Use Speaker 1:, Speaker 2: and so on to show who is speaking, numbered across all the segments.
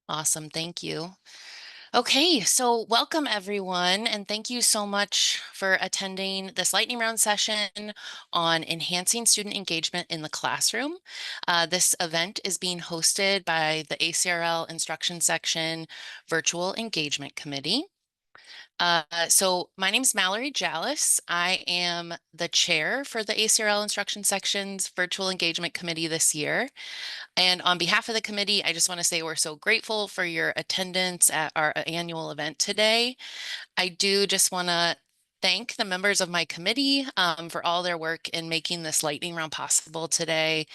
Speaker 1: Awesome, thank you. Okay, so welcome everyone, and thank you so much for attending this lightning round session on enhancing student engagement in the classroom. This event is being hosted by the ACRL Instruction Section Virtual Engagement Committee. So my name is Mallory Jallis. I am the chair for the ACRL Instruction Section's Virtual Engagement Committee this year. And on behalf of the committee, I just want to say we're so grateful for your attendance at our annual event today. I do just want to thank the members of my committee for all their work in making this lightning round possible today.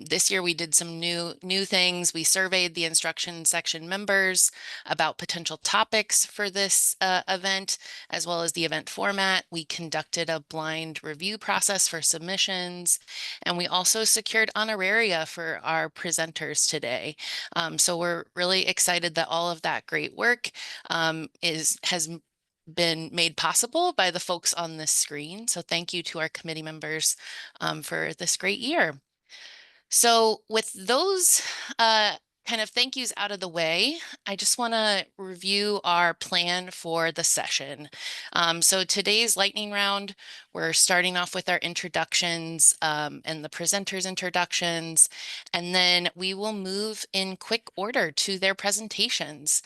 Speaker 1: This year we did some new things. We surveyed the instruction section members about potential topics for this event, as well as the event format. We conducted a blind review process for submissions, and we also secured honoraria for our presenters today. So we're really excited that all of that great work has been made possible by the folks on this screen. So thank you to our committee members for this great year. So with those kind of thank yous out of the way, I just want to review our plan for the session. So today's lightning round, we're starting off with our introductions and the presenters' introductions, and then we will move in quick order to their presentations.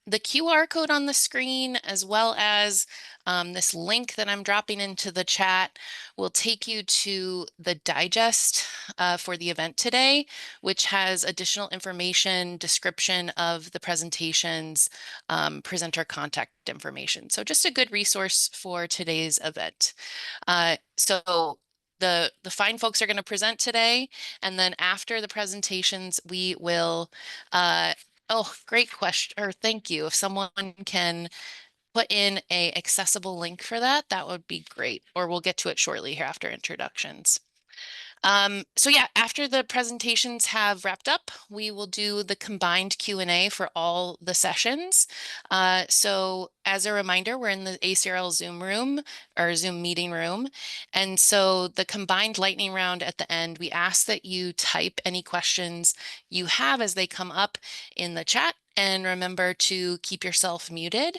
Speaker 1: The QR code on the screen, as well as this link that I'm dropping into the chat, will take you to the digest for the event today, which has additional information, description of the presentations, presenter contact information. So just a good resource for today's event. So the fine folks are going to present today, and then after the presentations, we will oh, great question, or thank you. If someone can put in a accessible link for that, that would be great, or we'll get to it shortly here after introductions. So yeah, after the presentations have wrapped up, we will do the combined Q&A for all the sessions. So as a reminder, we're in the ACRL Zoom room or Zoom meeting room. And so the combined lightning round at the end, we ask that you type any questions you have as they come up in the chat. And remember to keep yourself muted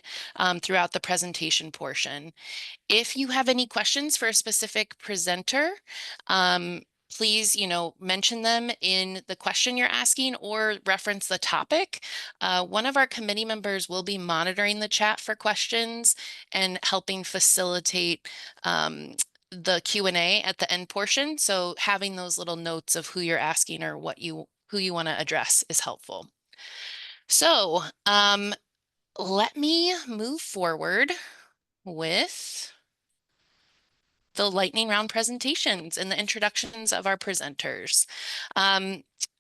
Speaker 1: throughout the presentation portion. If you have any questions for a specific presenter, please, mention them in the question you're asking or reference the topic. One of our committee members will be monitoring the chat for questions and helping facilitate the Q&A at the end portion. So having those little notes of who you're asking or who you want to address is helpful. So let me move forward with the lightning round presentations and the introductions of our presenters.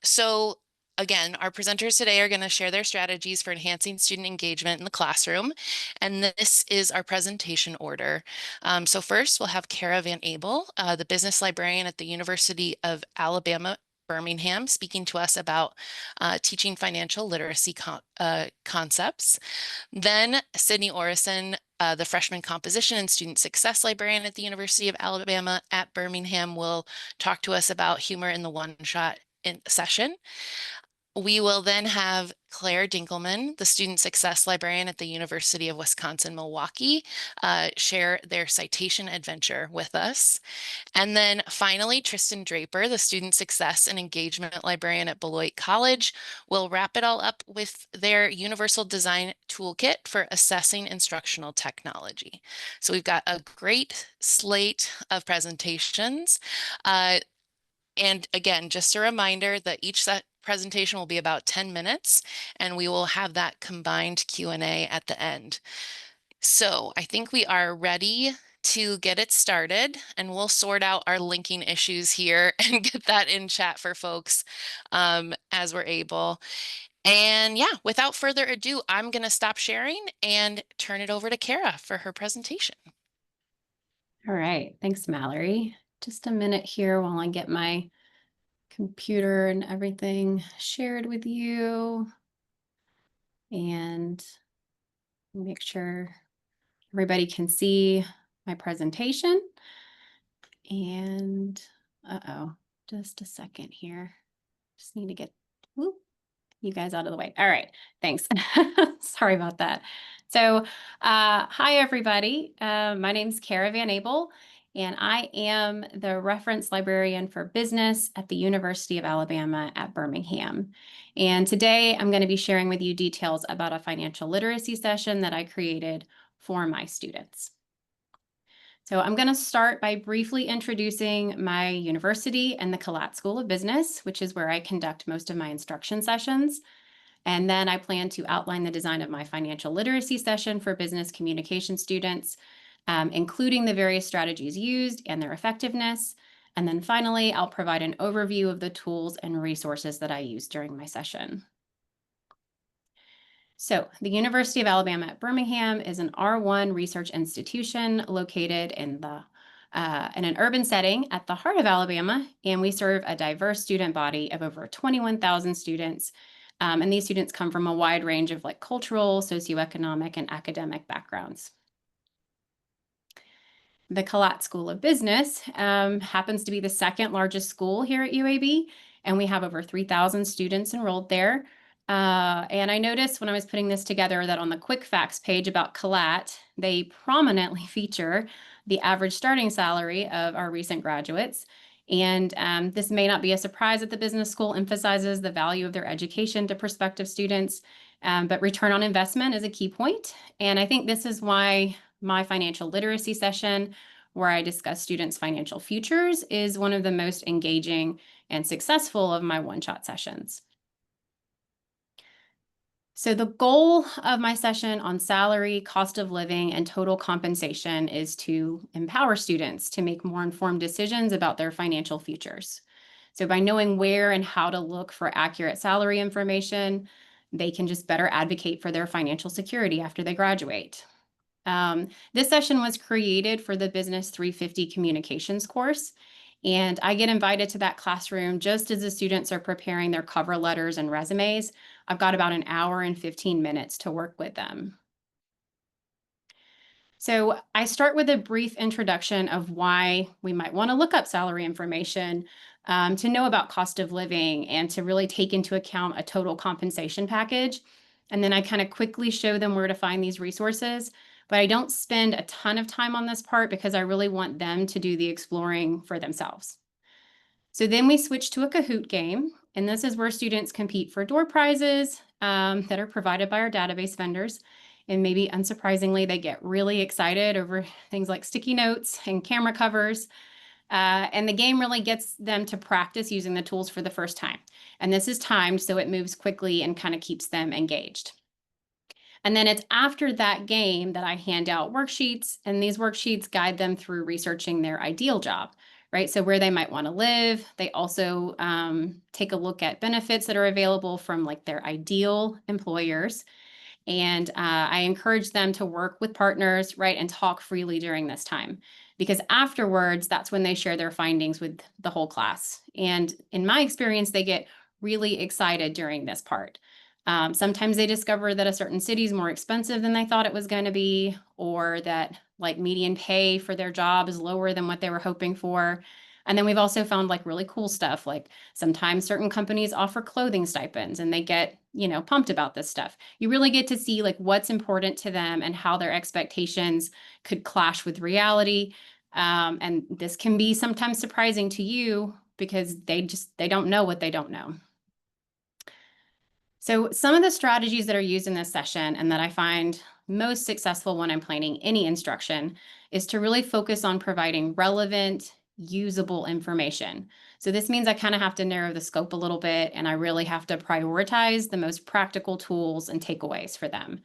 Speaker 1: So again, our presenters today are going to share their strategies for enhancing student engagement in the classroom. And this is our presentation order. So first, we'll have Kara Van Abel, the business librarian at the University of Alabama Birmingham, speaking to us about teaching financial literacy concepts. Then Sydney Orason, the freshman composition and student success librarian at the University of Alabama at Birmingham, will talk to us about humor in the one-shot session. We will then have Claire Dinkelman, the student success librarian at the University of Wisconsin-Milwaukee, share their citation adventure with us. And then finally, Tristan Draper, the student success and engagement librarian at Beloit College, will wrap it all up with their universal design toolkit for assessing instructional technology. So we've got a great slate of presentations. And again, just a reminder that each presentation will be about 10 minutes, and we will have that combined Q&A at the end. So I think we are ready to get it started, and we'll sort out our linking issues here and get that in chat for folks as we're able. And yeah, without further ado, I'm going to stop sharing and turn it over to Kara for her presentation.
Speaker 2: All right, thanks, Mallory. Just a minute here while I get my computer and everything shared with you and make sure everybody can see my presentation. And just a second here. Just need to get, you guys out of the way. All right, thanks. Sorry about that. So, hi everybody. My name's Caravan Abel, and I am the reference librarian for business at the University of Alabama at Birmingham. And today I'm going to be sharing with you details about a financial literacy session that I created for my students. So I'm going to start by briefly introducing my university and the Collat School of Business, which is where I conduct most of my instruction sessions. And then I plan to outline the design of my financial literacy session for business communication students, including the various strategies used and their effectiveness. And then finally, I'll provide an overview of the tools and resources that I use during my session. So the University of Alabama at Birmingham is an R1 research institution located in an urban setting at the heart of Alabama, and we serve a diverse student body of over 21,000 students. And these students come from a wide range of cultural, socioeconomic, and academic backgrounds. The Collat School of Business happens to be the second largest school here at UAB, and we have over 3,000 students enrolled there. And I noticed when I was putting this together that on the quick facts page about Collat, they prominently feature the average starting salary of our recent graduates. And this may not be a surprise that the business school emphasizes the value of their education to prospective students, but return on investment is a key point. And I think this is why my financial literacy session, where I discuss students' financial futures, is one of the most engaging and successful of my one-shot sessions. So the goal of my session on salary, cost of living, and total compensation is to empower students to make more informed decisions about their financial futures. So by knowing where and how to look for accurate salary information, they can just better advocate for their financial security after they graduate. This session was created for the Business 350 Communications course, and I get invited to that classroom just as the students are preparing their cover letters and resumes. I've got about an hour and 15 minutes to work with them. So I start with a brief introduction of why we might want to look up salary information, to know about cost of living, and to really take into account a total compensation package. And then I kind of quickly show them where to find these resources. But I don't spend a ton of time on this part because I really want them to do the exploring for themselves. So then we switch to a Kahoot game, and this is where students compete for door prizes that are provided by our database vendors. And maybe unsurprisingly, they get really excited over things like sticky notes and camera covers. And the game really gets them to practice using the tools for the first time. And this is timed, so it moves quickly and kind of keeps them engaged. And then it's after that game that I hand out worksheets, and these worksheets guide them through researching their ideal job, right? So where they might want to live. They also take a look at benefits that are available from their ideal employers. And I encourage them to work with partners, right, and talk freely during this time. Because afterwards, that's when they share their findings with the whole class. And in my experience, they get really excited during this part. Sometimes they discover that a certain city is more expensive than they thought it was going to be, or that median pay for their job is lower than what they were hoping for. And then we've also found really cool stuff. Sometimes certain companies offer clothing stipends and they get, pumped about this stuff. You really get to see what's important to them and how their expectations could clash with reality. And this can be sometimes surprising to you because they don't know what they don't know. So some of the strategies that are used in this session and that I find most successful when I'm planning any instruction is to really focus on providing relevant, usable information. So this means I kind of have to narrow the scope a little bit, and I really have to prioritize the most practical tools and takeaways for them,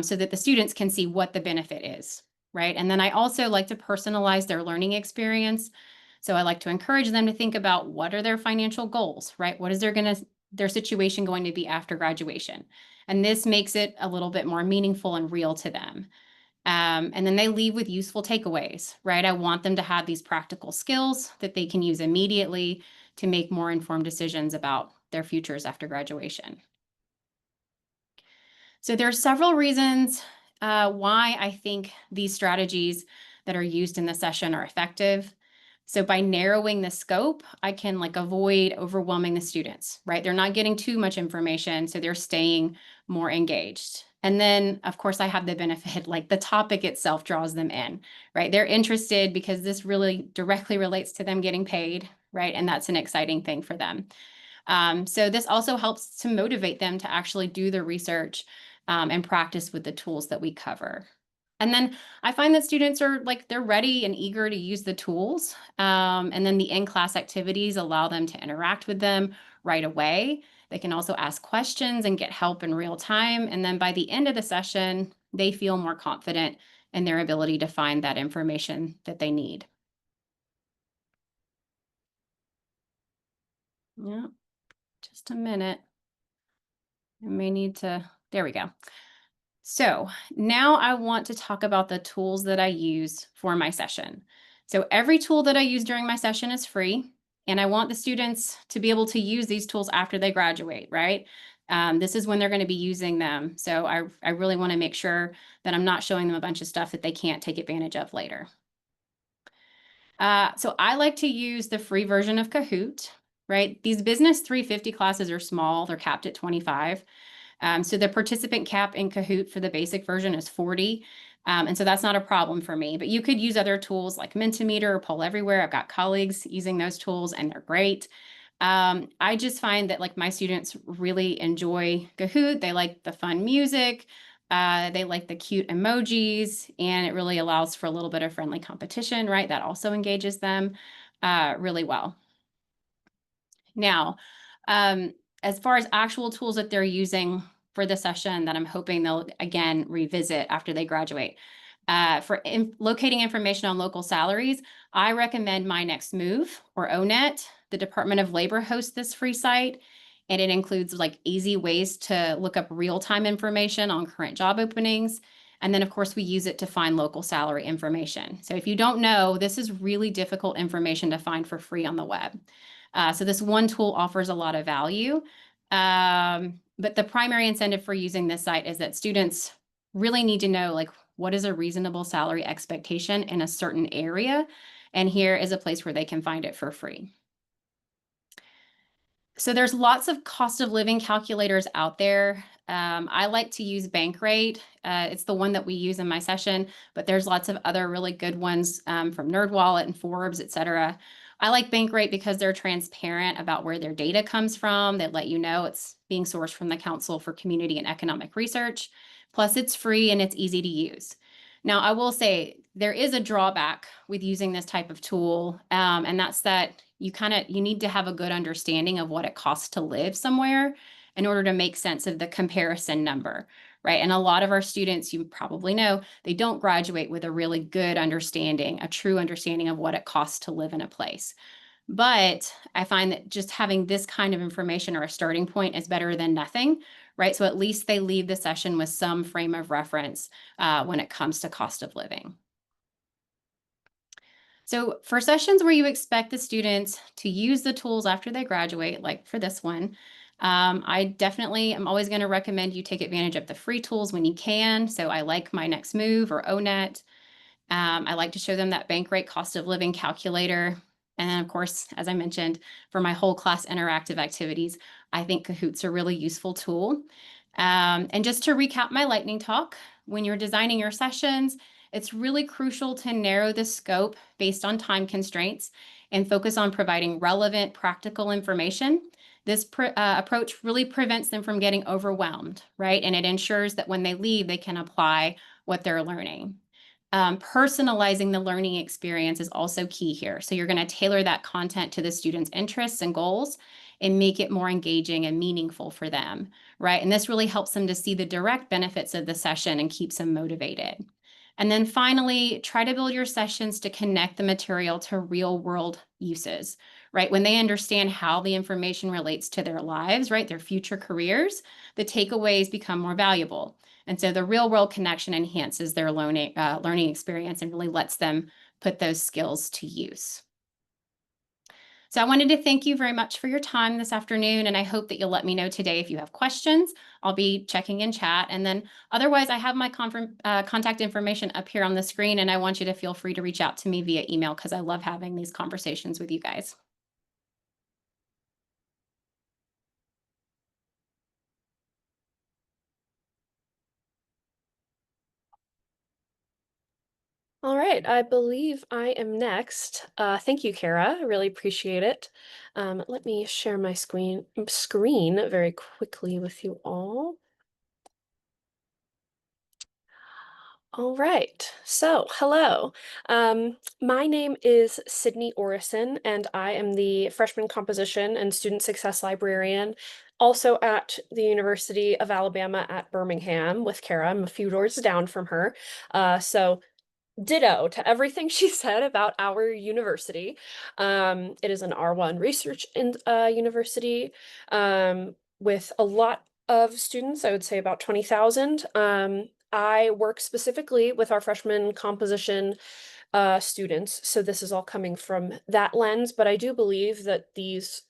Speaker 2: so that the students can see what the benefit is, right? And then I also like to personalize their learning experience. So I like to encourage them to think about what are their financial goals, right? What is their situation going to be after graduation? And this makes it a little bit more meaningful and real to them. And then they leave with useful takeaways, right? I want them to have these practical skills that they can use immediately to make more informed decisions about their futures after graduation. So there are several reasons why I think these strategies that are used in the session are effective. So by narrowing the scope, I can like avoid overwhelming the students, right? They're not getting too much information, so they're staying more engaged. And then, of course, I have the benefit, like the topic itself draws them in, right? They're interested because this really directly relates to them getting paid, right? And that's an exciting thing for them. So this also helps to motivate them to actually do the research and practice with the tools that we cover. And then I find that students are like, they're ready and eager to use the tools. And then the in-class activities allow them to interact with them right away. They can also ask questions and get help in real time. And then by the end of the session, they feel more confident in their ability to find that information that they need. Yeah, just a minute. I may need to, there we go. So now I want to talk about the tools that I use for my session. So every tool that I use during my session is free, and I want the students to be able to use these tools after they graduate, right? This is when they're going to be using them. So I really want to make sure that I'm not showing them a bunch of stuff that they can't take advantage of later. So I like to use the free version of Kahoot, right? These Business 350 classes are small. They're capped at 25. So the participant cap in Kahoot for the basic version is 40. And so that's not a problem for me, but you could use other tools like Mentimeter or Poll Everywhere. I've got colleagues using those tools and they're great. I just find that like my students really enjoy Kahoot. They like the fun music. They like the cute emojis, and it really allows for a little bit of friendly competition, right? That also engages them really well. Now, as far as actual tools that they're using for the session that I'm hoping they'll again revisit after they graduate. For locating information on local salaries, I recommend My Next Move or ONET. The Department of Labor hosts this free site, and it includes like easy ways to look up real-time information on current job openings. And then, of course, we use it to find local salary information. So if you don't know, this is really difficult information to find for free on the web. So this one tool offers a lot of value. But the primary incentive for using this site is that students really need to know, like, what is a reasonable salary expectation in a certain area? And here is a place where they can find it for free. So there's lots of cost of living calculators out there. I like to use Bankrate. It's the one that we use in my session, but there's lots of other really good ones from NerdWallet and Forbes, et cetera. I like Bankrate because they're transparent about where their data comes from. They let you know it's being sourced from the Council for Community and Economic Research. Plus, it's free and it's easy to use. Now, I will say there is a drawback with using this type of tool, and that's that you need to have a good understanding of what it costs to live somewhere in order to make sense of the comparison number, right? And a lot of our students, you probably know, they don't graduate with a really good understanding, a true understanding of what it costs to live in a place. But I find that just having this kind of information or a starting point is better than nothing, right? So at least they leave the session with some frame of reference when it comes to cost of living. So for sessions where you expect the students to use the tools after they graduate, like for this one, I definitely am always going to recommend you take advantage of the free tools when you can. So I like My Next Move or ONET. I like to show them that Bankrate cost of living calculator. And then, of course, as I mentioned, for my whole class interactive activities, I think Kahoot's a really useful tool. And just to recap my lightning talk, when you're designing your sessions, it's really crucial to narrow the scope based on time constraints and focus on providing relevant, practical information. This approach really prevents them from getting overwhelmed, right? And it ensures that when they leave, they can apply what they're learning. Personalizing the learning experience is also key here. So you're going to tailor that content to the students' interests and goals and make it more engaging and meaningful for them, right? And this really helps them to see the direct benefits of the session and keeps them motivated. And then finally, try to build your sessions to connect the material to real world uses, right? When they understand how the information relates to their lives, right, their future careers, the takeaways become more valuable. And so the real world connection enhances their learning experience and really lets them put those skills to use. So I wanted to thank you very much for your time this afternoon, and I hope that you'll let me know today if you have questions. I'll be checking in chat, and then otherwise I have my contact information up here on the screen, and I want you to feel free to reach out to me via email because I love having these conversations with you guys.
Speaker 3: All right, I believe I am next. Thank you, Kara. I really appreciate it. Let me share my screen very quickly with you all. All right, so hello. My name is Sydney Orison, and I am the freshman composition and student success librarian, also at the University of Alabama at Birmingham with Kara. I'm a few doors down from her. So ditto to everything she said about our university. It is an R1 research university with a lot of students, I would say about 20,000. I work specifically with our freshman composition students, so this is all coming from that lens, but I do believe that these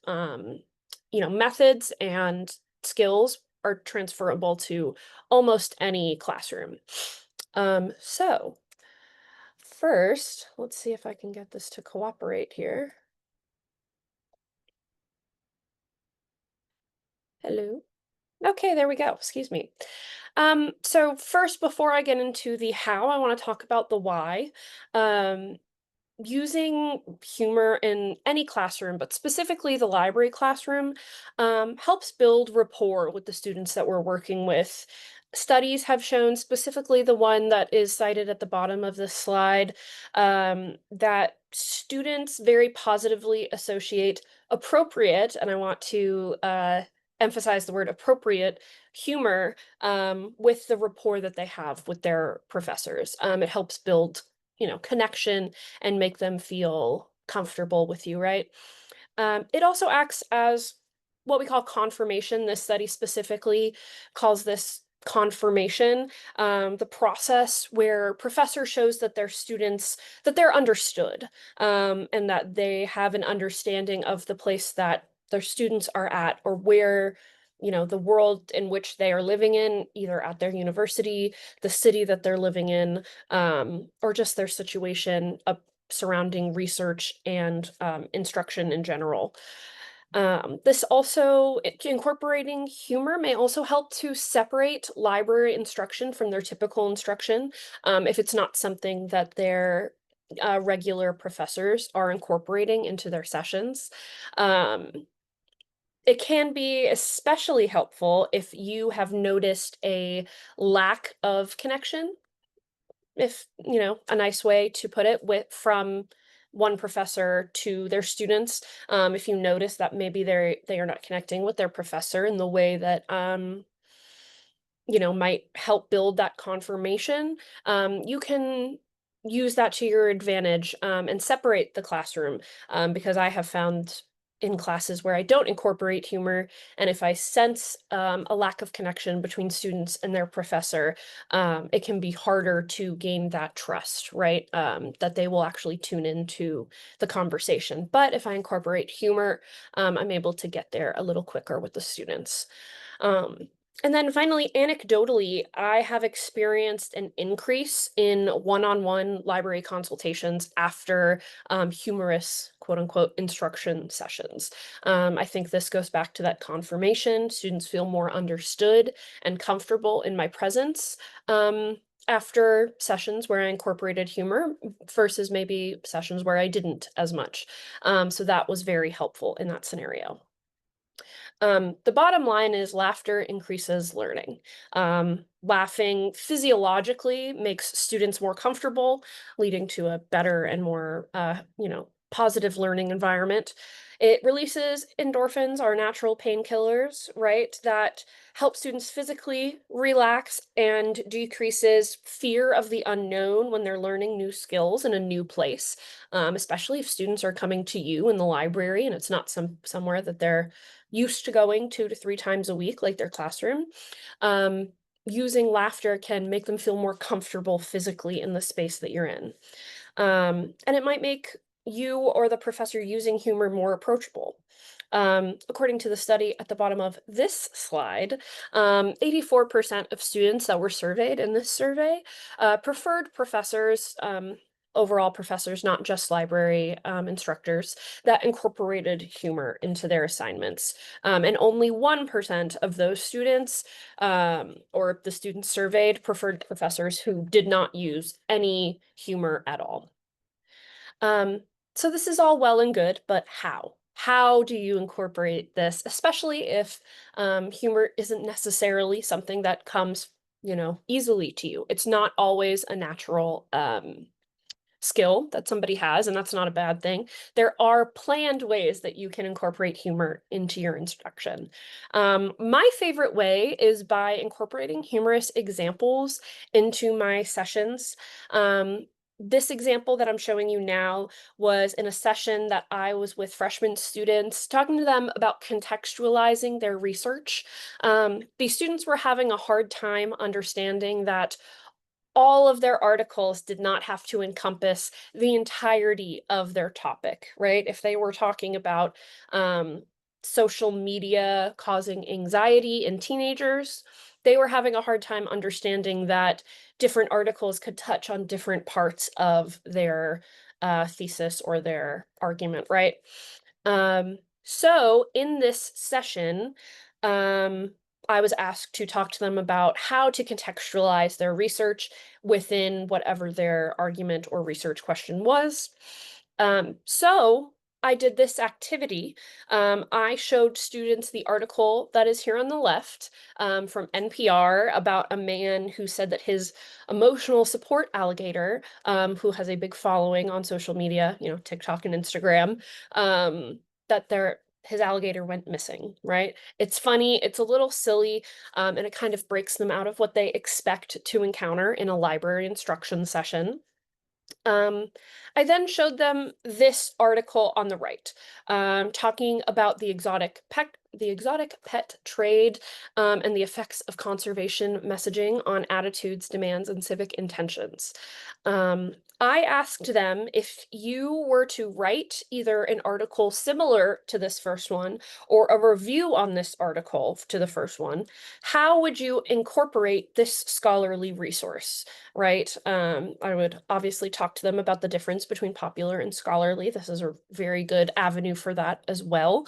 Speaker 3: methods and skills are transferable to almost any classroom. So first, let's see if I can get this to cooperate here. Hello. Okay, there we go. Excuse me. So first, before I get into the how, I want to talk about the why. Using humor in any classroom, but specifically the library classroom, helps build rapport with the students that we're working with. Studies have shown, specifically the one that is cited at the bottom of this slide, that students very positively associate appropriate, and I want to emphasize the word appropriate, humor with the rapport that they have with their professors. It helps build, connection and make them feel comfortable with you, right? It also acts as what we call confirmation. This study specifically calls this confirmation, the process where professor shows that their students, that they're understood, and that they have an understanding of the place that their students are at, or where, the world in which they are living in, either at their university, the city that they're living in, or just their situation surrounding research and instruction in general. This also, incorporating humor may also help to separate library instruction from their typical instruction, if it's not something that their regular professors are incorporating into their sessions. It can be especially helpful if you have noticed a lack of connection, if, a nice way to put it, from one professor to their students. If you notice that maybe they are not connecting with their professor in the way that might help build that confirmation, you can use that to your advantage, and separate the classroom, because I have found in classes where I don't incorporate humor, and if I sense a lack of connection between students and their professor, it can be harder to gain that trust, right? That they will actually tune into the conversation. But if I incorporate humor, I'm able to get there a little quicker with the students. Um, and then finally, anecdotally, I have experienced an increase in one-on-one library consultations after humorous, quote unquote, instruction sessions. I think this goes back to that confirmation. Students feel more understood and comfortable in my presence after sessions where I incorporated humor versus maybe sessions where I didn't as much. So that was very helpful in that scenario. The bottom line is laughter increases learning. Laughing physiologically makes students more comfortable, leading to a better and more, positive learning environment. It releases endorphins, our natural painkillers, right? That help students physically relax and decreases fear of the unknown when they're learning new skills in a new place, especially if students are coming to you in the library and it's not somewhere that they're used to going 2 to 3 times a week, like their classroom. Using laughter can make them feel more comfortable physically in the space that you're in. And it might make you or the professor using humor more approachable? According to the study at the bottom of this slide, 84% of students that were surveyed in this survey preferred professors, overall professors, not just library instructors, that incorporated humor into their assignments. And only 1% of those students, or the students surveyed, preferred professors who did not use any humor at all. So this is all well and good, but how? How do you incorporate this, especially if humor isn't necessarily something that comes, easily to you? It's not always a natural skill that somebody has, and that's not a bad thing. There are planned ways that you can incorporate humor into your instruction. My favorite way is by incorporating humorous examples into my sessions. This example that I'm showing you now was in a session that I was with freshman students, talking to them about contextualizing their research. These students were having a hard time understanding that all of their articles did not have to encompass the entirety of their topic, right? If they were talking about social media causing anxiety in teenagers, they were having a hard time understanding that different articles could touch on different parts of their thesis or their argument, right? So in this session, I was asked to talk to them about how to contextualize their research within whatever their argument or research question was. So I did this activity. I showed students the article that is here on the left from NPR about a man who said that his emotional support alligator, who has a big following on social media, TikTok and Instagram, that his alligator went missing, right? It's funny, it's a little silly, and it kind of breaks them out of what they expect to encounter in a library instruction session. I then showed them this article on the right, talking about the exotic pet trade, and the effects of conservation messaging on attitudes, demands, and civic intentions. I asked them, if you were to write either an article similar to this first one or a review on this article to the first one, how would you incorporate this scholarly resource, right? I would obviously talk to them about the difference between popular and scholarly. This is a very good avenue for that as well.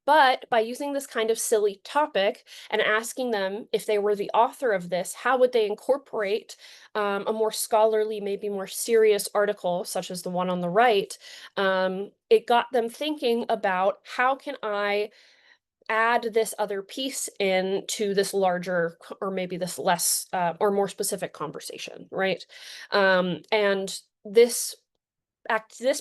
Speaker 3: But by using this kind of silly topic and asking them if they were the author of this, how would they incorporate a more scholarly, maybe more serious article, such as the one on the right, it got them thinking about, how can I add this other piece into this larger, or maybe this less or more specific conversation, right? And this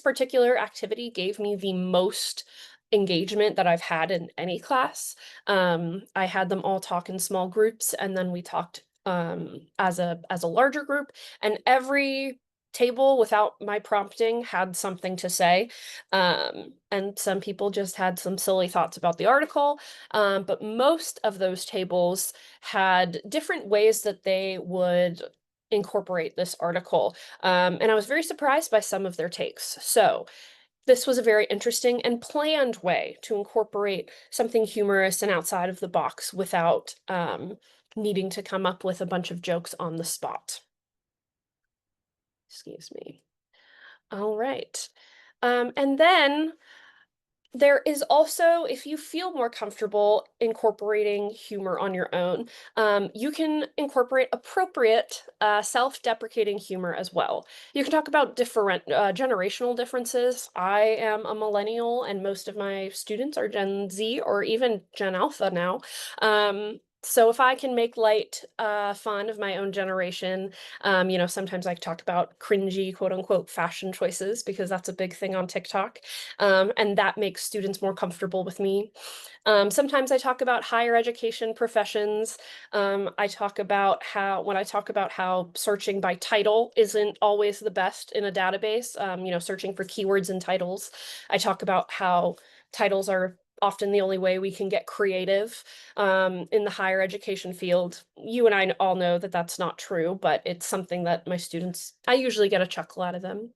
Speaker 3: particular activity gave me the most engagement that I've had in any class. I had them all talk in small groups, and then we talked as a larger group, and every table without my prompting had something to say. And some people just had some silly thoughts about the article, but most of those tables had different ways that they would incorporate this article. And I was very surprised by some of their takes. So this was a very interesting and planned way to incorporate something humorous and outside of the box without needing to come up with a bunch of jokes on the spot. Excuse me. All right. And then there is also, if you feel more comfortable incorporating humor on your own, you can incorporate appropriate self-deprecating humor as well. You can talk about different generational differences. I am a millennial, and most of my students are Gen Z or even Gen Alpha now. So if I can make light fun of my own generation, sometimes I talk about cringy, quote unquote, fashion choices, because that's a big thing on TikTok. And that makes students more comfortable with me. Sometimes I talk about higher education professions. I talk about how searching by title isn't always the best in a database, searching for keywords and titles. I talk about how titles are often the only way we can get creative in the higher education field. You and I all know that that's not true, but it's something that my students, I usually get a chuckle out of them.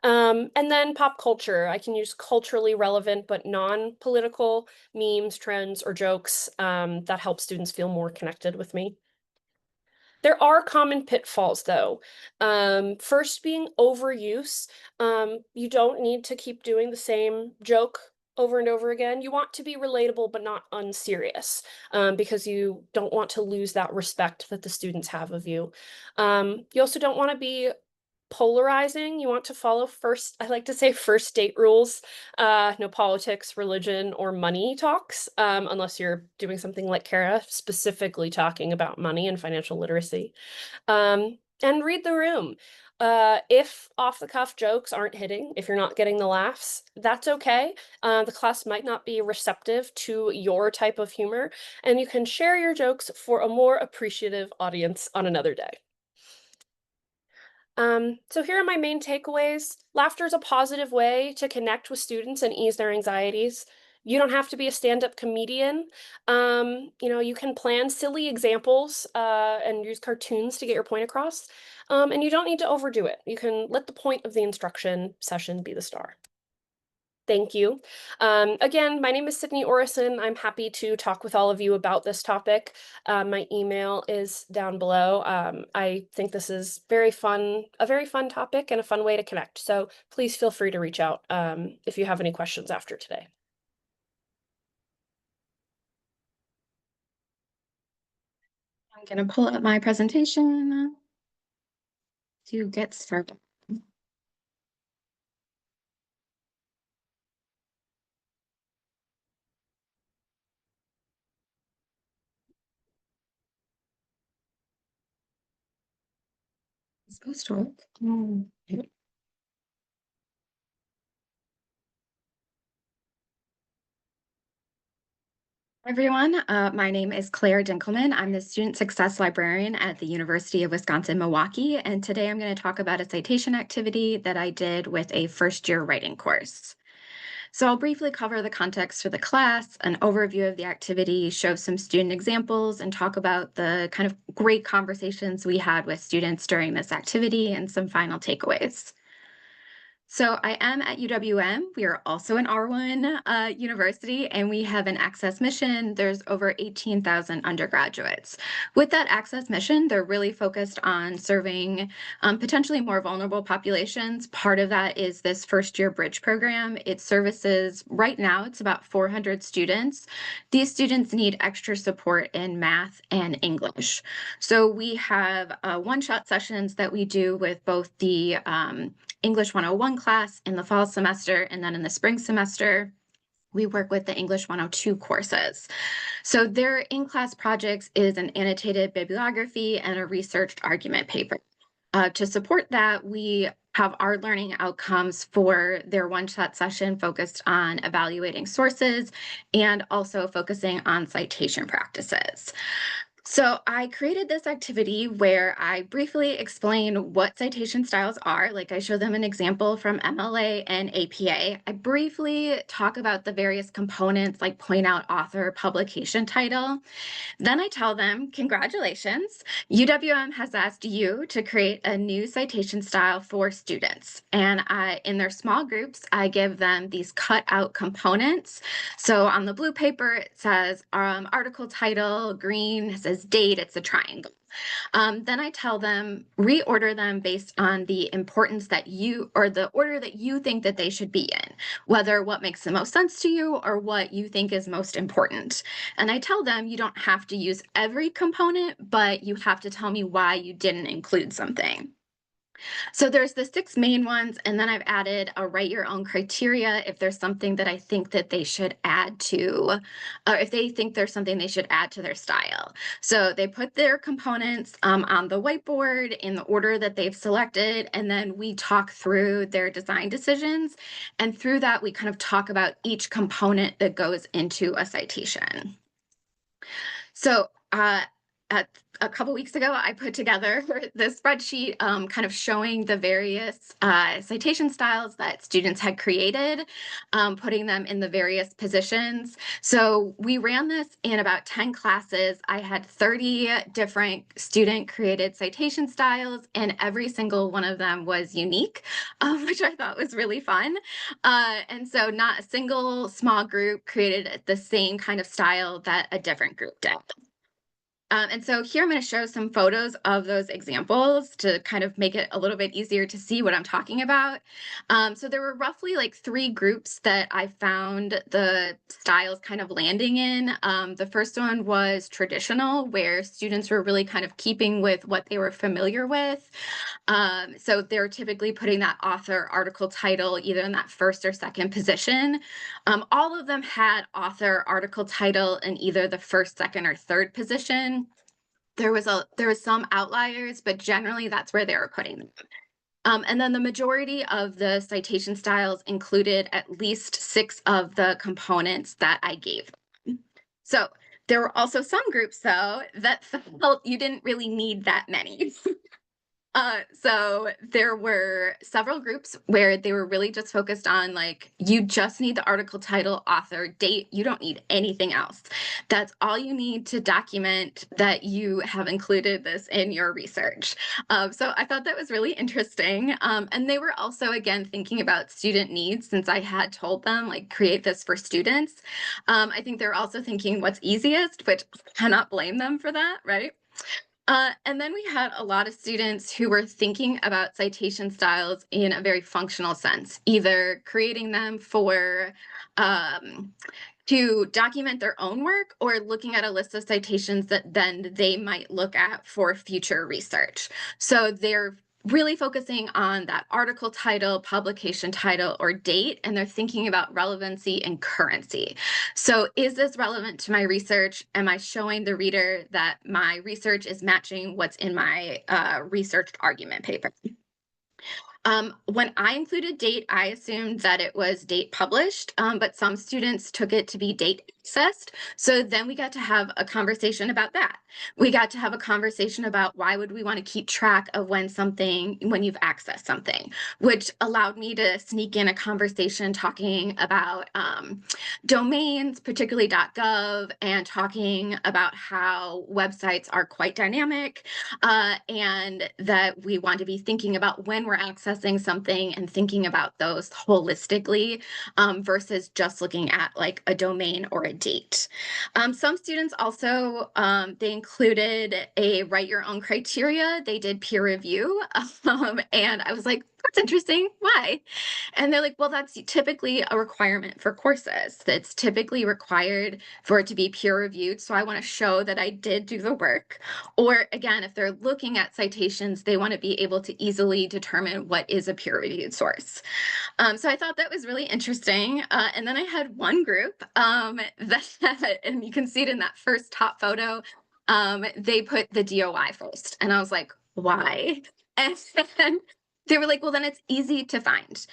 Speaker 3: And then pop culture, I can use culturally relevant but non-political memes, trends, or jokes that help students feel more connected with me. There are common pitfalls, though. First being overuse. You don't need to keep doing the same joke over and over again. You want to be relatable, but not unserious, because you don't want to lose that respect that the students have of you. You also don't want to be polarizing. You want to follow I like to say first date rules. No politics, religion, or money talks, unless you're doing something like Kara, specifically talking about money and financial literacy. And read the room. If off-the-cuff jokes aren't hitting, if you're not getting the laughs, that's okay. The class might not be receptive to your type of humor, and you can share your jokes for a more appreciative audience on another day. So here are my main takeaways. Laughter is a positive way to connect with students and ease their anxieties. You don't have to be a stand-up comedian. You can plan silly examples and use cartoons to get your point across. And you don't need to overdo it. You can let the point of the instruction session be the star. Thank you. Again, my name is Sydney Orason. I'm happy to talk with all of you about this topic. My email is down below. I think this is a very fun topic and a fun way to connect. So please feel free to reach out if you have any questions after today.
Speaker 4: I'm going to pull up my presentation to get started. It's supposed to work. Everyone, my name is Claire Dinkelman. I'm the Student Success Librarian at the University of Wisconsin-Milwaukee, and today I'm going to talk about a citation activity that I did with a first-year writing course. So I'll briefly cover the context for the class, an overview of the activity, show some student examples, and talk about the kind of great conversations we had with students during this activity and some final takeaways. So I am at UWM. We are also an R1 university, and we have an access mission. There's over 18,000 undergraduates. With that access mission, they're really focused on serving potentially more vulnerable populations. Part of that is this first-year bridge program. It services, right now, it's about 400 students. These students need extra support in math and English. So we have one-shot sessions that we do with both the English 101 class in the fall semester, and then in the spring semester, we work with the English 102 courses. So their in-class projects is an annotated bibliography and a researched argument paper. To support that, we have our learning outcomes for their one-shot session focused on evaluating sources and also focusing on citation practices. So I created this activity where I briefly explain what citation styles are, like I show them an example from MLA and APA. I briefly talk about the various components, like point out author, publication title. Then I tell them, congratulations, UWM has asked you to create a new citation style for students. And in their small groups, I give them these cut out components. So on the blue paper, it says article title, green, it says date, it's a triangle. Then I tell them, reorder them based on the importance that the order that you think that they should be in, whether what makes the most sense to you or what you think is most important. And I tell them you don't have to use every component, but you have to tell me why you didn't include something. So there's the 6 main ones, and then I've added a write your own criteria if there's something that I think that they should add to, or if they think there's something they should add to their style. So they put their components on the whiteboard in the order that they've selected, and then we talk through their design decisions. And through that, we kind of talk about each component that goes into a citation. So a couple weeks ago, I put together this spreadsheet kind of showing the various citation styles that students had created, putting them in the various positions. So we ran this in about 10 classes. I had 30 different student-created citation styles, and every single one of them was unique, which I thought was really fun. And so not a single small group created the same kind of style that a different group did. And so here I'm going to show some photos of those examples to kind of make it a little bit easier to see what I'm talking about. So there were roughly like 3 groups that I found the styles kind of landing in. The first one was traditional, where students were really kind of keeping with what they were familiar with. So they're typically putting that author article title either in that first or second position. All of them had author article title in either the first, second, or third position. There was some outliers, but generally that's where they were putting them. And then the majority of the citation styles included at least 6 of the components that I gave them. So there were also some groups, though, that felt you didn't really need that many. So there were several groups where they were really just focused on like, you just need the article title, author, date. You don't need anything else. That's all you need to document that you have included this in your research. So I thought that was really interesting. And they were also, again, thinking about student needs, since I had told them like, create this for students. I think they're also thinking what's easiest, which I cannot blame them for that, right? And then we had a lot of students who were thinking about citation styles in a very functional sense, either creating them for to document their own work or looking at a list of citations that then they might look at for future research. So they're really focusing on that article title, publication title, or date, and they're thinking about relevancy and currency. So is this relevant to my research? Am I showing the reader that my research is matching what's in my researched argument paper? When I included date, I assumed that it was date published, but some students took it to be date accessed. So then we got to have a conversation about that. We got to have a conversation about why would we want to keep track of when you've accessed something, which allowed me to sneak in a conversation talking about domains, particularly .gov, and talking about how websites are quite dynamic, and that we want to be thinking about when we're accessing something and thinking about those holistically, versus just looking at like a domain or a date. Some students also, they included a write your own criteria. They did peer review, and I was like, that's interesting. Why? And they're like, well, that's typically a requirement for courses. That's typically required for it to be peer reviewed. So I want to show that I did do the work. Or again, if they're looking at citations, they want to be able to easily determine what is a peer reviewed source. So I thought that was really interesting. And then I had one group that, and you can see it in that first top photo, they put the DOI first. And I was like, why? And then they were like, well, then it's easy to find.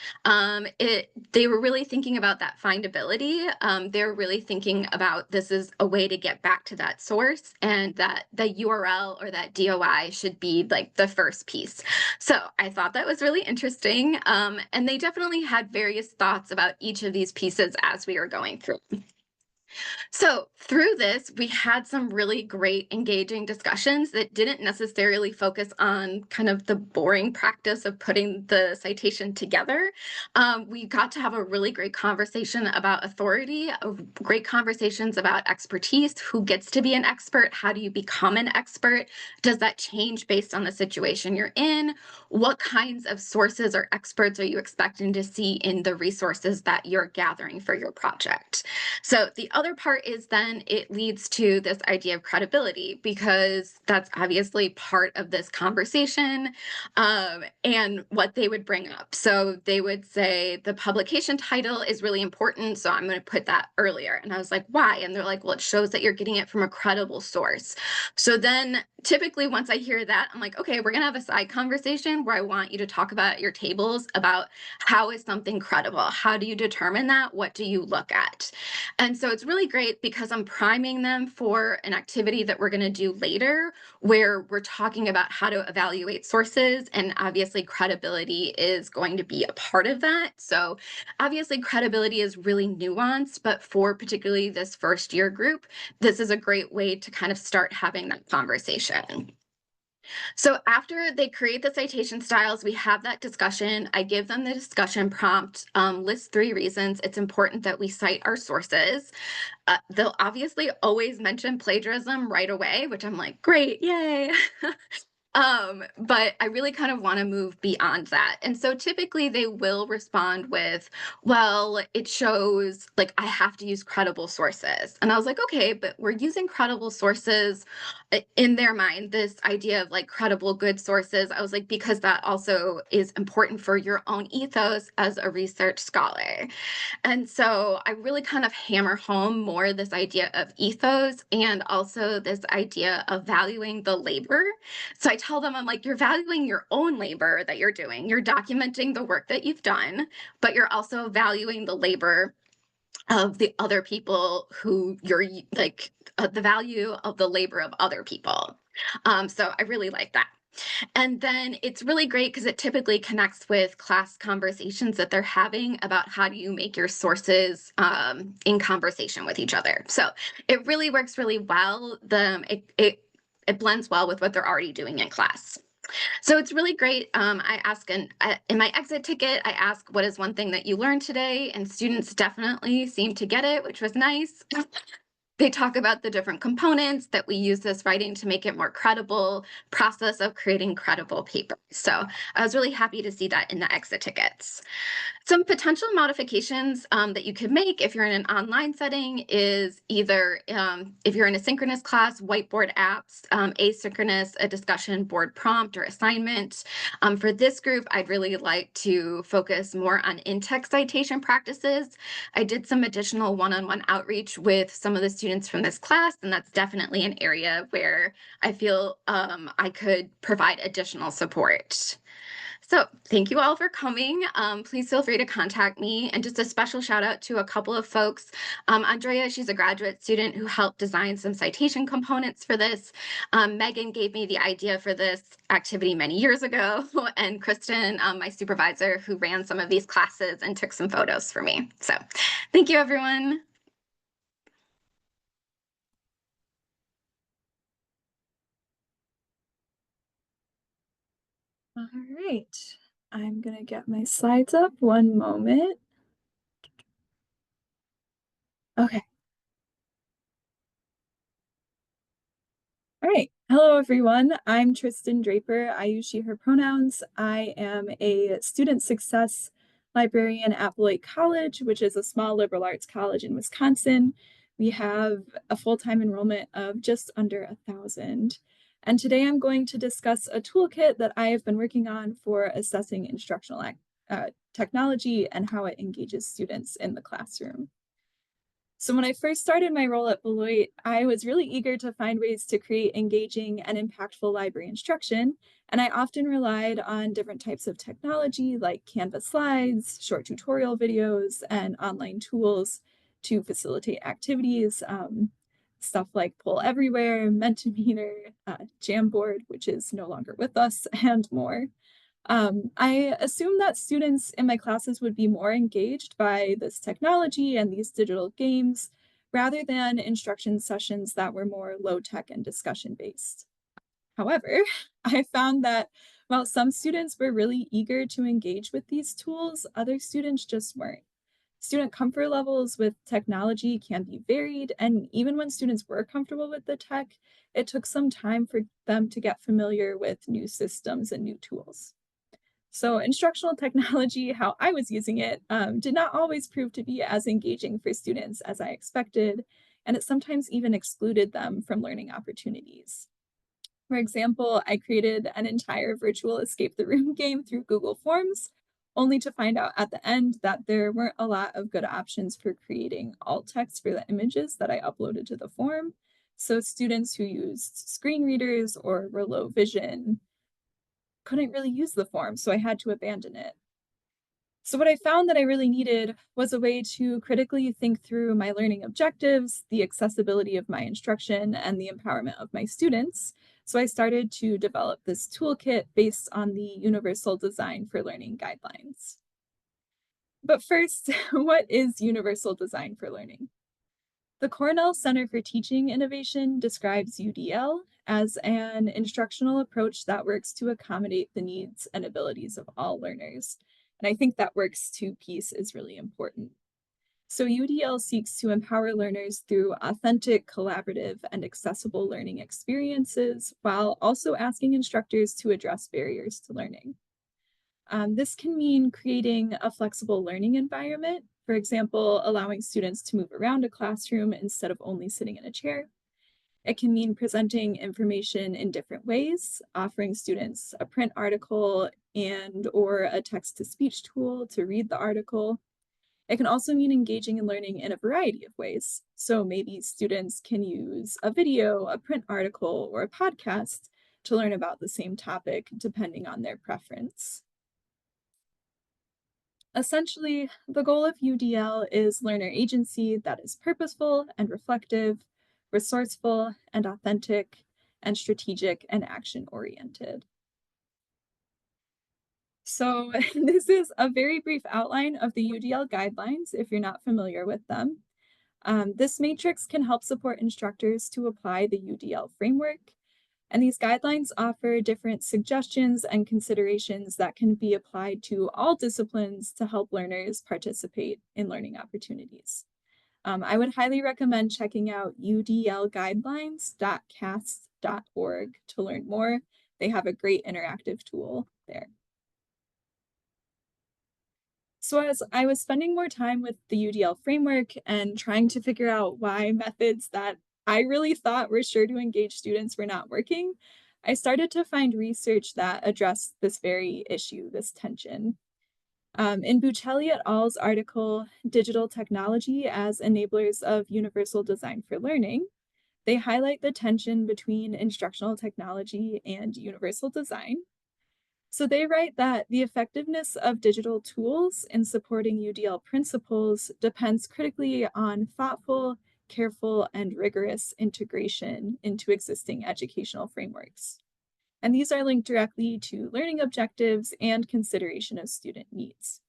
Speaker 4: They were really thinking about that findability. They're really thinking about this is a way to get back to that source, and that the URL or that DOI should be like the first piece. So I thought that was really interesting. And they definitely had various thoughts about each of these pieces as we were going through. So through this, we had some really great engaging discussions that didn't necessarily focus on kind of the boring practice of putting the citation together. We got to have a really great conversation about authority, great conversations about expertise, who gets to be an expert, how do you become an expert, does that change based on the situation you're in, what kinds of sources or experts are you expecting to see in the resources that you're gathering for your project. So the other part is then it leads to this idea of credibility, because that's obviously part of this conversation, and what they would bring up. So they would say the publication title is really important, so I'm going to put that earlier. And I was like, why? And they're like, well, it shows that you're getting it from a credible source. So then typically once I hear that, I'm like, okay, we're gonna have a side conversation where I want you to talk about your tables about how is something credible? How do you determine that? What do you look at? And so it's really great because I'm priming them for an activity that we're gonna do later where we're talking about how to evaluate sources, and obviously credibility is going to be a part of that. So obviously credibility is really nuanced, but for particularly this first year group, this is a great way to kind of start having that conversation. So after they create the citation styles, we have that discussion. I give them the discussion prompt, list 3 reasons it's important that we cite our sources. They'll obviously always mention plagiarism right away, which I'm like, great, yay. But I really kind of want to move beyond that. And so typically they will respond with, well, it shows like I have to use credible sources. And I was like, okay, but we're using credible sources in their mind, this idea of like credible good sources. I was like, because that also is important for your own ethos as a research scholar. And so I really kind of hammer home more this idea of ethos and also this idea of valuing the labor. So I tell them, I'm like, you're valuing your own labor that you're doing. You're documenting the work that you've done, but you're also valuing the labor of the other people who you're like, the value of the labor of other people. So I really like that. And then it's really great because it typically connects with class conversations that they're having about how do you make your sources in conversation with each other. So it really works really well. It blends well with what they're already doing in class. So it's really great. I ask in my exit ticket, I ask, what is one thing that you learned today? And students definitely seem to get it, which was nice. They talk about the different components that we use this writing to make it more credible, process of creating credible papers. So I was really happy to see that in the exit tickets. Some potential modifications that you could make if you're in an online setting is either if you're in a synchronous class, whiteboard apps, asynchronous, a discussion board prompt or assignment. For this group, I'd really like to focus more on in-text citation practices. I did some additional one-on-one outreach with some of the students from this class, and that's definitely an area where I feel I could provide additional support. So thank you all for coming. Please feel free to contact me. And just a special shout out to a couple of folks. Andrea, she's a graduate student who helped design some citation components for this. Megan gave me the idea for this activity many years ago. And Kristen, my supervisor, who ran some of these classes and took some photos for me. So thank you, everyone.
Speaker 5: All right, I'm gonna get my slides up. One moment. Okay. All right. Hello, everyone. I'm Tristan Draper. I use she, her pronouns. I am a student success librarian at Beloit College, which is a small liberal arts college in Wisconsin. We have a full-time enrollment of just under 1,000. And today I'm going to discuss a toolkit that I have been working on for assessing instructional technology and how it engages students in the classroom. So when I first started my role at Beloit, I was really eager to find ways to create engaging and impactful library instruction, and I often relied on different types of technology like Canvas slides, short tutorial videos, and online tools to facilitate activities, stuff like Poll Everywhere, Mentimeter, Jamboard, which is no longer with us, and more. I assumed that students in my classes would be more engaged by this technology and these digital games rather than instruction sessions that were more low-tech and discussion-based. However, I found that while some students were really eager to engage with these tools, other students just weren't. Student comfort levels with technology can be varied, and even when students were comfortable with the tech, it took some time for them to get familiar with new systems and new tools. So instructional technology, how I was using it, did not always prove to be as engaging for students as I expected, and it sometimes even excluded them from learning opportunities. For example, I created an entire virtual escape the room game through Google Forms, only to find out at the end that there weren't a lot of good options for creating alt text for the images that I uploaded to the form. So students who used screen readers or were low vision couldn't really use the form, so I had to abandon it. So what I found that I really needed was a way to critically think through my learning objectives, the accessibility of my instruction, and the empowerment of my students. So I started to develop this toolkit based on the Universal Design for Learning guidelines. But first, what is Universal Design for Learning? The Cornell Center for Teaching Innovation describes UDL as an instructional approach that works to accommodate the needs and abilities of all learners. And I think that works to piece is really important. So UDL seeks to empower learners through authentic, collaborative, and accessible learning experiences, while also asking instructors to address barriers to learning. This can mean creating a flexible learning environment, for example, allowing students to move around a classroom instead of only sitting in a chair. It can mean presenting information in different ways, offering students a print article or a text-to-speech tool to read the article. It can also mean engaging in learning in a variety of ways. So maybe students can use a video, a print article, or a podcast to learn about the same topic, depending on their preference. Essentially, the goal of UDL is learner agency that is purposeful and reflective, resourceful and authentic, and strategic and action-oriented. So this is a very brief outline of the UDL guidelines if you're not familiar with them. This matrix can help support instructors to apply the UDL framework. And these guidelines offer different suggestions and considerations that can be applied to all disciplines to help learners participate in learning opportunities. I would highly recommend checking out udlguidelines.cast.org to learn more. They have a great interactive tool there. So as I was spending more time with the UDL framework and trying to figure out why methods that I really thought were sure to engage students were not working, I started to find research that addressed this very issue, this tension. In Buccelli et al.'s article, Digital Technology as Enablers of Universal Design for Learning, they highlight the tension between instructional technology and universal design. So they write that the effectiveness of digital tools in supporting UDL principles depends critically on thoughtful, careful, and rigorous integration into existing educational frameworks. And these are linked directly to learning objectives and consideration of student needs.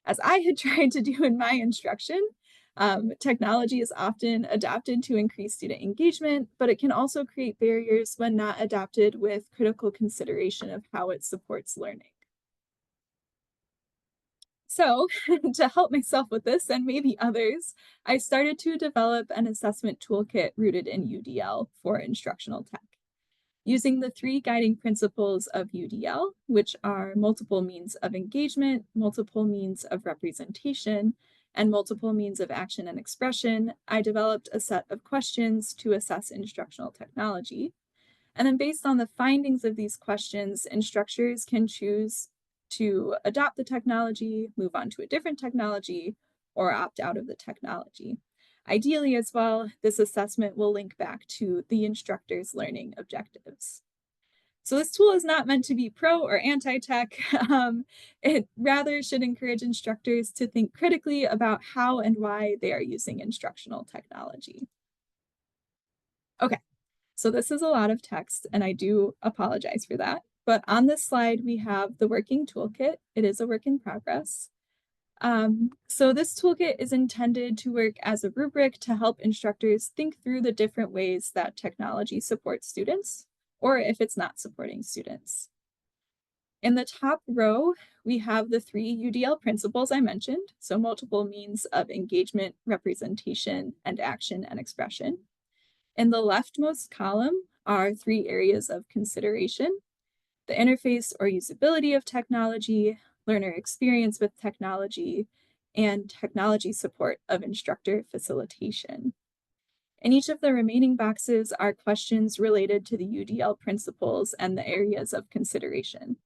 Speaker 5: As I had tried to do in my instruction, technology is often adapted to increase student engagement, but it can also create barriers when not adapted with critical consideration of how it supports learning. So to help myself with this and maybe others, I started to develop an assessment toolkit rooted in UDL for instructional tech. Using the 3 guiding principles of UDL, which are multiple means of engagement, multiple means of representation, and multiple means of action and expression, I developed a set of questions to assess instructional technology. And then based on the findings of these questions, instructors can choose to adopt the technology, move on to a different technology, or opt out of the technology. Ideally as well, this assessment will link back to the instructor's learning objectives. So this tool is not meant to be pro or anti-tech. It rather should encourage instructors to think critically about how and why they are using instructional technology. Okay, so this is a lot of text, and I do apologize for that. But on this slide, we have the working toolkit. It is a work in progress. So this toolkit is intended to work as a rubric to help instructors think through the different ways that technology supports students, or if it's not supporting students. In the top row, we have the 3 UDL principles I mentioned, so multiple means of engagement, representation, and action and expression. In the leftmost column are 3 areas of consideration: the interface or usability of technology, learner experience with technology, and technology support of instructor facilitation. In each of the remaining boxes are questions related to the UDL principles and the areas of consideration.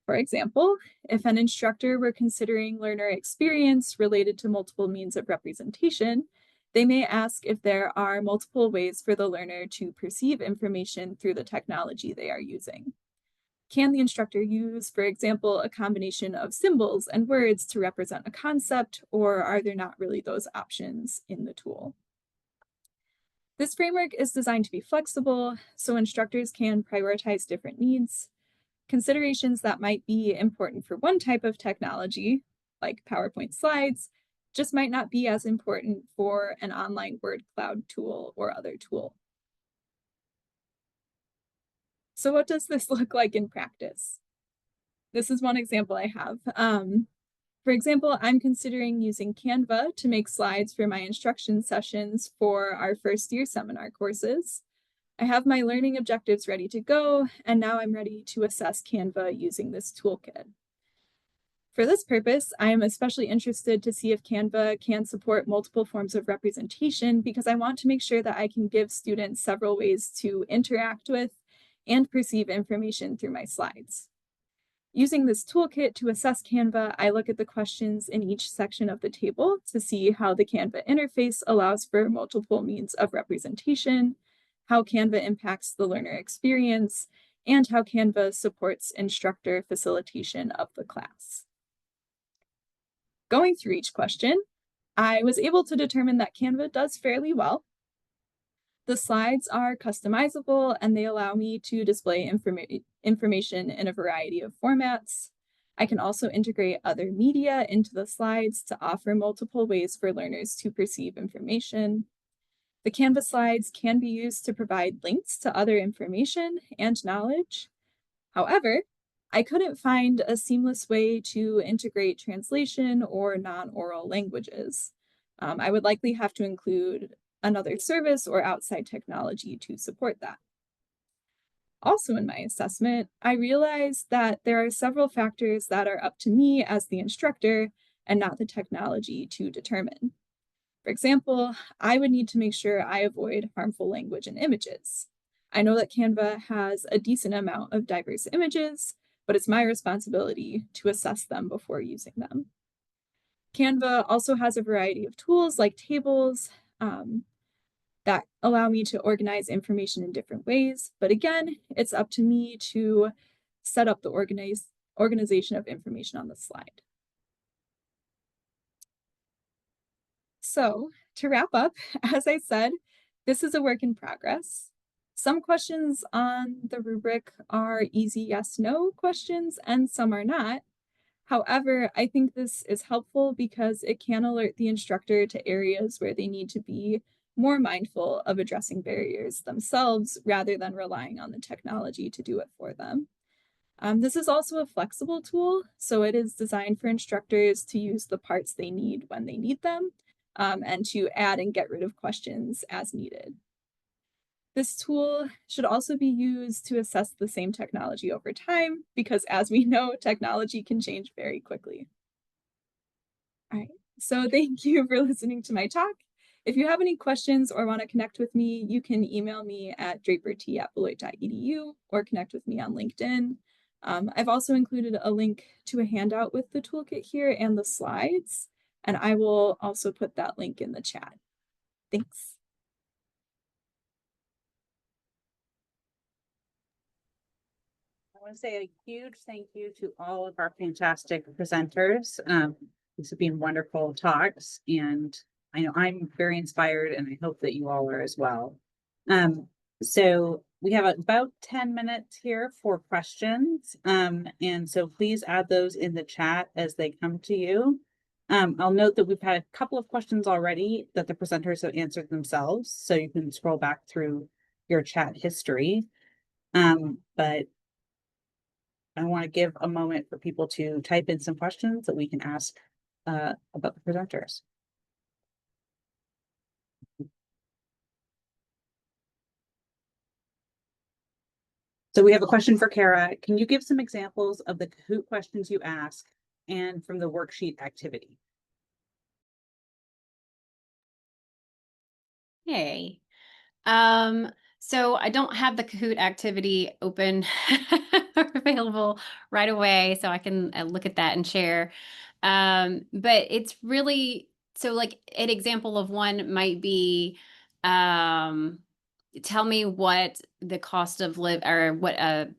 Speaker 5: For example, if an instructor were considering learner experience related to multiple means of representation, They may ask if there are multiple ways for the learner to perceive information through the technology they are using. Can the instructor use, for example, a combination of symbols and words to represent a concept, or are there not really those options in the tool? This framework is designed to be flexible, so instructors can prioritize different needs. Considerations that might be important for one type of technology, like PowerPoint slides, just might not be as important for an online word cloud tool or other tool. So what does this look like in practice? This is one example I have. For example, I'm considering using Canva to make slides for my instruction sessions for our first year seminar courses. I have my learning objectives ready to go, and now I'm ready to assess Canva using this toolkit. For this purpose, I am especially interested to see if Canva can support multiple forms of representation because I want to make sure that I can give students several ways to interact with and perceive information through my slides. Using this toolkit to assess Canva, I look at the questions in each section of the table to see how the Canva interface allows for multiple means of representation, how Canva impacts the learner experience, and how Canva supports instructor facilitation of the class. Going through each question, I was able to determine that Canva does fairly well. The slides are customizable and they allow me to display information in a variety of formats. I can also integrate other media into the slides to offer multiple ways for learners to perceive information. The Canvas slides can be used to provide links to other information and knowledge. However, I couldn't find a seamless way to integrate translation or non-oral languages. I would likely have to include another service or outside technology to support that. Also in my assessment, I realized that there are several factors that are up to me as the instructor and not the technology to determine. For example, I would need to make sure I avoid harmful language and images. I know that Canva has a decent amount of diverse images, but it's my responsibility to assess them before using them. Canva also has a variety of tools like tables that allow me to organize information in different ways. But again, it's up to me to set up the organization of information on the slide. So to wrap up, as I said, this is a work in progress. Some questions on the rubric are easy yes/no questions and some are not. However, I think this is helpful because it can alert the instructor to areas where they need to be more mindful of addressing barriers themselves rather than relying on the technology to do it for them. This is also a flexible tool, so it is designed for instructors to use the parts they need when they need them, and to add and get rid of questions as needed. This tool should also be used to assess the same technology over time, because as we know, technology can change very quickly. All right, so thank you for listening to my talk. If you have any questions or want to connect with me, you can email me at drapert@beloit.edu or connect with me on LinkedIn. I've also included a link to a handout with the toolkit here and the slides, and I will also put that link in the chat. Thanks.
Speaker 6: I want to say a huge thank you to all of our fantastic presenters. These have been wonderful talks, and I know I'm very inspired, and I hope that you all are as well. So we have about 10 minutes here for questions, and so please add those in the chat as they come to you. I'll note that we've had a couple of questions already that the presenters have answered themselves, so you can scroll back through your chat history. But I want to give a moment for people to type in some questions that we can ask about the presenters. So we have a question for Kara. Can you give some examples of the Kahoot questions you ask and from the worksheet activity?
Speaker 2: Hey. So I don't have the Kahoot activity open or available right away, so I can look at that and share. But it's really So like an example of one might be, tell me what the cost of live or what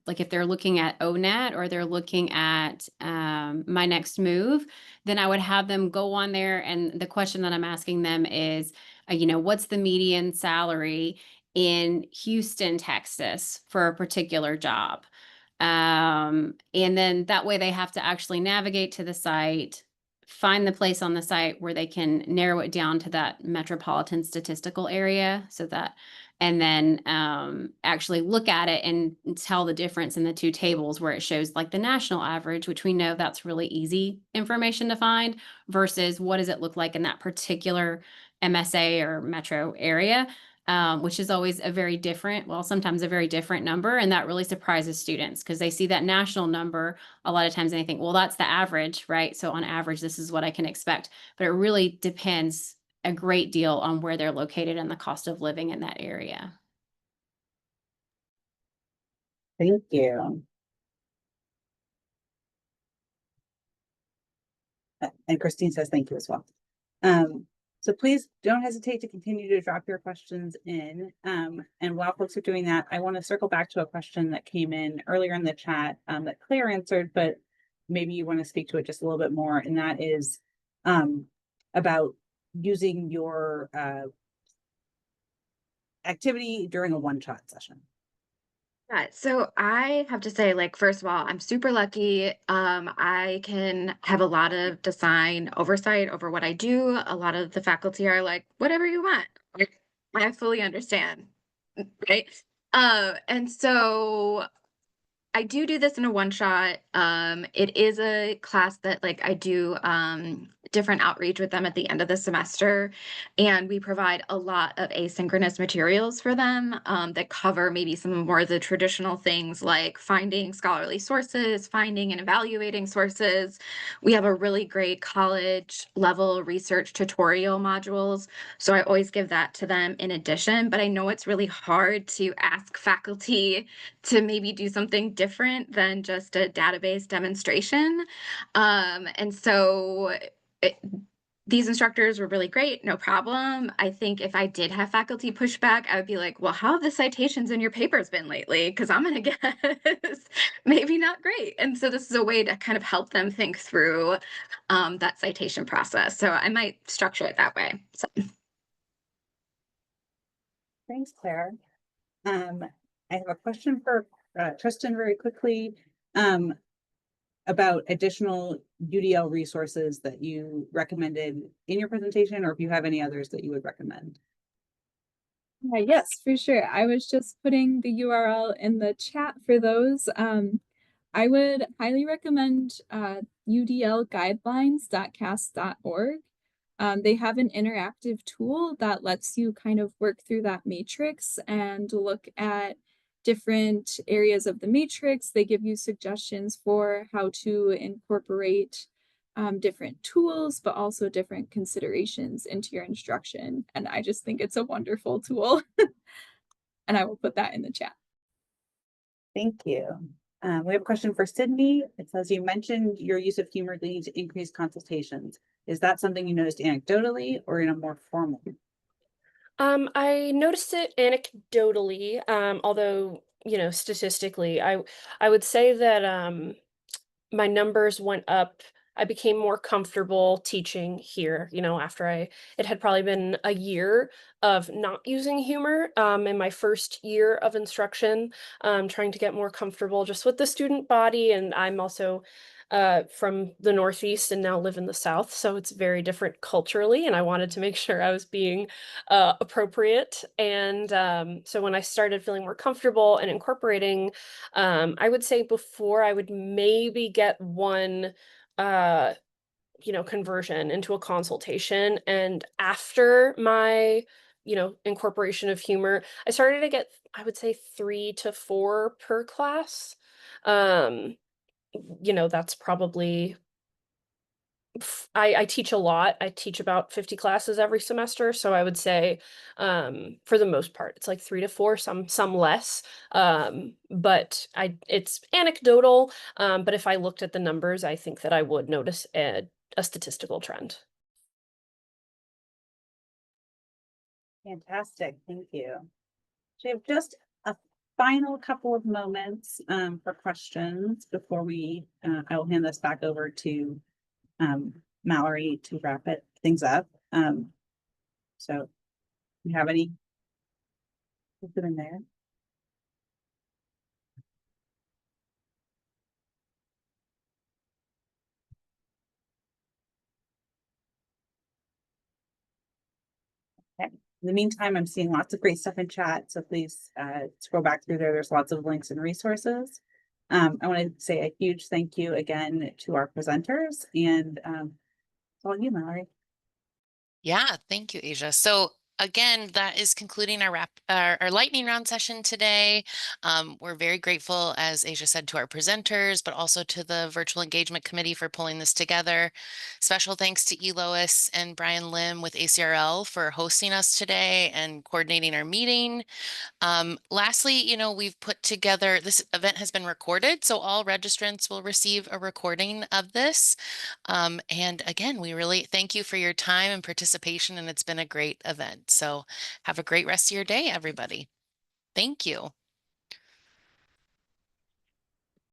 Speaker 2: like if they're looking at ONET or they're looking at my next move, then I would have them go on there, and the question that I'm asking them is, what's the median salary in Houston, Texas for a particular job? And then that way they have to actually navigate to the site, find the place on the site where they can narrow it down to that metropolitan statistical area, so that, and then actually look at it and tell the difference in the two tables where it shows like the national average, which we know that's really easy information to find, versus what does it look like in that particular MSA or metro area. Which is always a very different, well, sometimes a very different number. And that really surprises students because they see that national number a lot of times and they think, well, that's the average, right? So on average, this is what I can expect. But it really depends a great deal on where they're located and the cost of living in that area.
Speaker 6: Thank you. And Christine says thank you as well. So please don't hesitate to continue to drop your questions in. And while folks are doing that, I want to circle back to a question that came in earlier in the chat that Claire answered, but maybe you want to speak to it just a little bit more. And that is about using your activity during a one-shot session.
Speaker 4: Yeah, so I have to say, like, first of all, I'm super lucky. I can have a lot of design oversight over what I do. A lot of the faculty are like, whatever you want. Like, I fully understand, right? And so I do this in a one shot. It is a class that like I do different outreach with them at the end of the semester, and we provide a lot of asynchronous materials for them that cover maybe some more of the traditional things like finding scholarly sources, finding and evaluating sources. We have a really great college level research tutorial modules, so I always give that to them in addition. But I know it's really hard to ask faculty to maybe do something different than just a database demonstration. And so these instructors were really great, no problem. I think if I did have faculty pushback, I would be like, well, how have the citations in your papers been lately? Because I'm going to guess maybe not great. And so this is a way to kind of help them think through that citation process. So I might structure it that way. So.
Speaker 6: Thanks, Claire. I have a question for Tristan very quickly about additional UDL resources that you recommended in your presentation, or if you have any others that you would recommend.
Speaker 5: Yes, for sure. I was just putting the URL in the chat for those. I would highly recommend udlguidelines.cast.org. They have an interactive tool that lets you kind of work through that matrix and look at different areas of the matrix. They give you suggestions for how to incorporate different tools, but also different considerations into your instruction. And I just think it's a wonderful tool. And I will put that in the chat.
Speaker 6: Thank you. We have a question for Sydney. It says, you mentioned your use of humor leading to increased consultations. Is that something you noticed anecdotally or in a more formal?
Speaker 3: I noticed it anecdotally, although, statistically, I would say that my numbers went up. I became more comfortable teaching here, after it had probably been a year of not using humor in my first year of instruction, trying to get more comfortable just with the student body. And I'm also from the Northeast and now live in the South, so it's very different culturally, and I wanted to make sure I was being appropriate. And so when I started feeling more comfortable and incorporating, I would say before I would maybe get one conversion into a consultation, and after my incorporation of humor, I started to get, I would say, 3 to 4 per class. That's probably, I teach a lot. I teach about 50 classes every semester. So I would say, for the most part, it's like 3 to 4, some less. But it's anecdotal. But if I looked at the numbers, I think that I would notice a statistical trend.
Speaker 6: Fantastic, thank you. So we have just a final couple of moments for questions before I will hand this back over to Mallory to wrap things up. So you have any? Put them in there. Okay. In the meantime, I'm seeing lots of great stuff in chat, so please scroll back through there. There's lots of links and resources. I want to say a huge thank you again to our presenters, and it's all you, Mallory.
Speaker 1: Yeah, thank you, Asia. So again, that is concluding our lightning round session today. We're very grateful, as Asia said, to our presenters, but also to the Virtual Engagement Committee for pulling this together. Special thanks to Lois and Brian Lim with ACRL for hosting us today and coordinating our meeting. Lastly, we've put together, this event has been recorded, so all registrants will receive a recording of this. And again, we really thank you for your time and participation, and it's been a great event. So have a great rest of your day, everybody. Thank you.